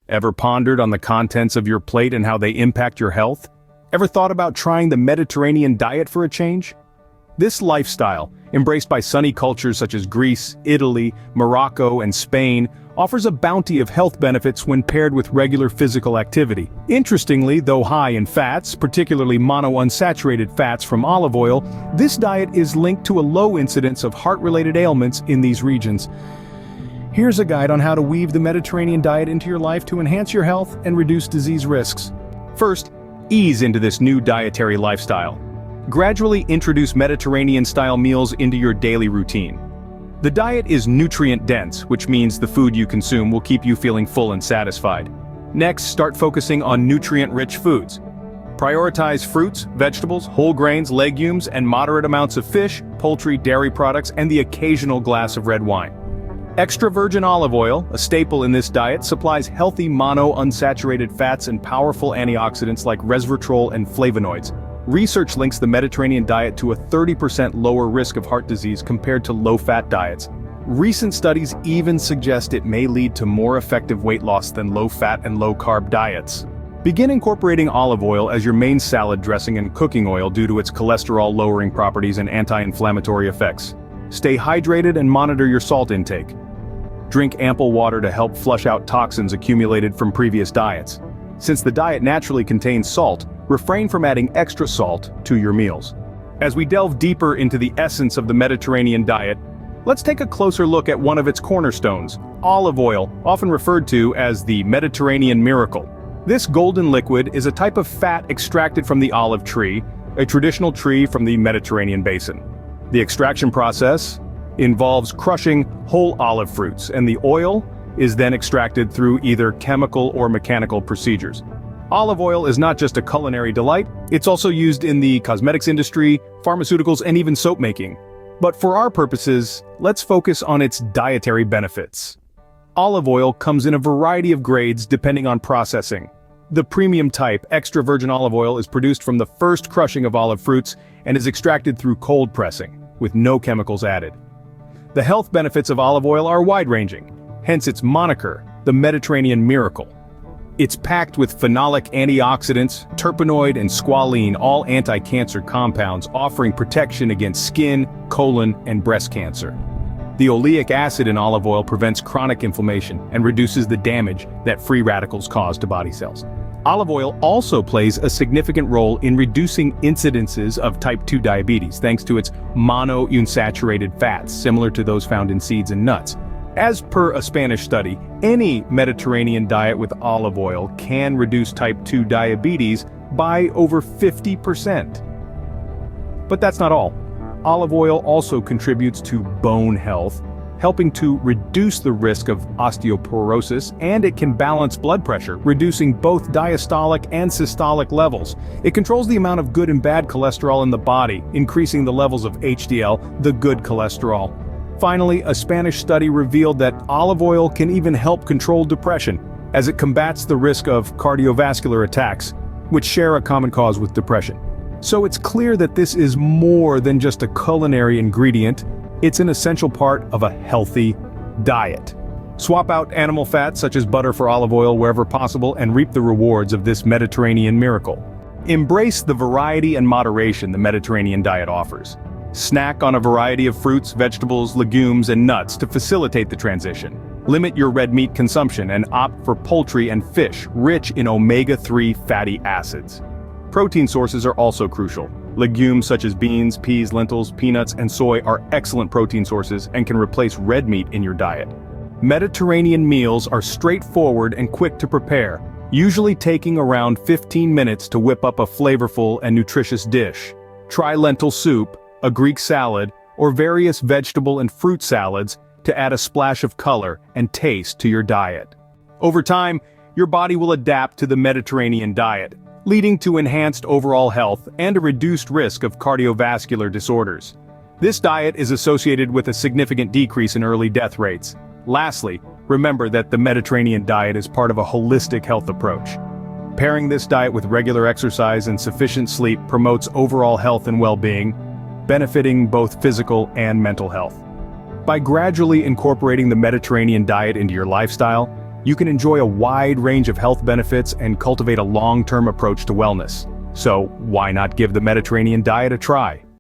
Ever pondered on the contents of your plate and how they impact your health? Ever thought about trying the Mediterranean diet for a change? This lifestyle, embraced by sunny cultures such as Greece, Italy, Morocco, and Spain, offers a bounty of health benefits when paired with regular physical activity. Interestingly, though high in fats, particularly monounsaturated fats from olive oil, this diet is linked to a low incidence of heart-related ailments in these regions. Here's a guide on how to weave the Mediterranean diet into your life to enhance your health and reduce disease risks. First, ease into this new dietary lifestyle. Gradually introduce Mediterranean-style meals into your daily routine. The diet is nutrient-dense, which means the food you consume will keep you feeling full and satisfied. Next, start focusing on nutrient-rich foods. Prioritize fruits, vegetables, whole grains, legumes, and moderate amounts of fish, poultry, dairy products, and the occasional glass of red wine. Extra virgin olive oil, a staple in this diet, supplies healthy monounsaturated fats and powerful antioxidants like resveratrol and flavonoids. Research links the Mediterranean diet to a 30% lower risk of heart disease compared to low-fat diets. Recent studies even suggest it may lead to more effective weight loss than low-fat and low-carb diets. Begin incorporating olive oil as your main salad dressing and cooking oil due to its cholesterol-lowering properties and anti-inflammatory effects. Stay hydrated and monitor your salt intake. Drink ample water to help flush out toxins accumulated from previous diets. Since the diet naturally contains salt, refrain from adding extra salt to your meals. As we delve deeper into the essence of the Mediterranean diet, let's take a closer look at one of its cornerstones, olive oil, often referred to as the Mediterranean miracle. This golden liquid is a type of fat extracted from the olive tree, a traditional tree from the Mediterranean basin. The extraction process involves crushing whole olive fruits, and the oil is then extracted through either chemical or mechanical procedures. Olive oil is not just a culinary delight, it's also used in the cosmetics industry, pharmaceuticals, and even soap making. But for our purposes, let's focus on its dietary benefits. Olive oil comes in a variety of grades depending on processing. The premium type, extra virgin olive oil, is produced from the first crushing of olive fruits and is extracted through cold pressing, with no chemicals added. The health benefits of olive oil are wide-ranging, hence its moniker, the Mediterranean miracle. It's packed with phenolic antioxidants, terpenoid and squalene, all anti-cancer compounds offering protection against skin, colon, and breast cancer. The oleic acid in olive oil prevents chronic inflammation and reduces the damage that free radicals cause to body cells. Olive oil also plays a significant role in reducing incidences of type 2 diabetes thanks to its monounsaturated fats, similar to those found in seeds and nuts. As per a Spanish study, any Mediterranean diet with olive oil can reduce type 2 diabetes by over 50%. But that's not all. Olive oil also contributes to bone health, helping to reduce the risk of osteoporosis, and it can balance blood pressure, reducing both diastolic and systolic levels. It controls the amount of good and bad cholesterol in the body, increasing the levels of HDL, the good cholesterol. Finally, a Spanish study revealed that olive oil can even help control depression, as it combats the risk of cardiovascular attacks, which share a common cause with depression. So it's clear that this is more than just a culinary ingredient, it's an essential part of a healthy diet. Swap out animal fats such as butter for olive oil wherever possible and reap the rewards of this Mediterranean miracle. Embrace the variety and moderation the Mediterranean diet offers. Snack on a variety of fruits, vegetables, legumes, and nuts to facilitate the transition. Limit your red meat consumption and opt for poultry and fish rich in omega-3 fatty acids. Protein sources are also crucial. Legumes such as beans, peas, lentils, peanuts, and soy are excellent protein sources and can replace red meat in your diet. Mediterranean meals are straightforward and quick to prepare, usually taking around 15 minutes to whip up a flavorful and nutritious dish. Try lentil soup, a Greek salad, or various vegetable and fruit salads to add a splash of color and taste to your diet. Over time, your body will adapt to the Mediterranean diet, leading to enhanced overall health and a reduced risk of cardiovascular disorders. This diet is associated with a significant decrease in early death rates. Lastly, remember that the Mediterranean diet is part of a holistic health approach. Pairing this diet with regular exercise and sufficient sleep promotes overall health and well-being, benefiting both physical and mental health. By gradually incorporating the Mediterranean diet into your lifestyle, you can enjoy a wide range of health benefits and cultivate a long-term approach to wellness. So, why not give the Mediterranean diet a try?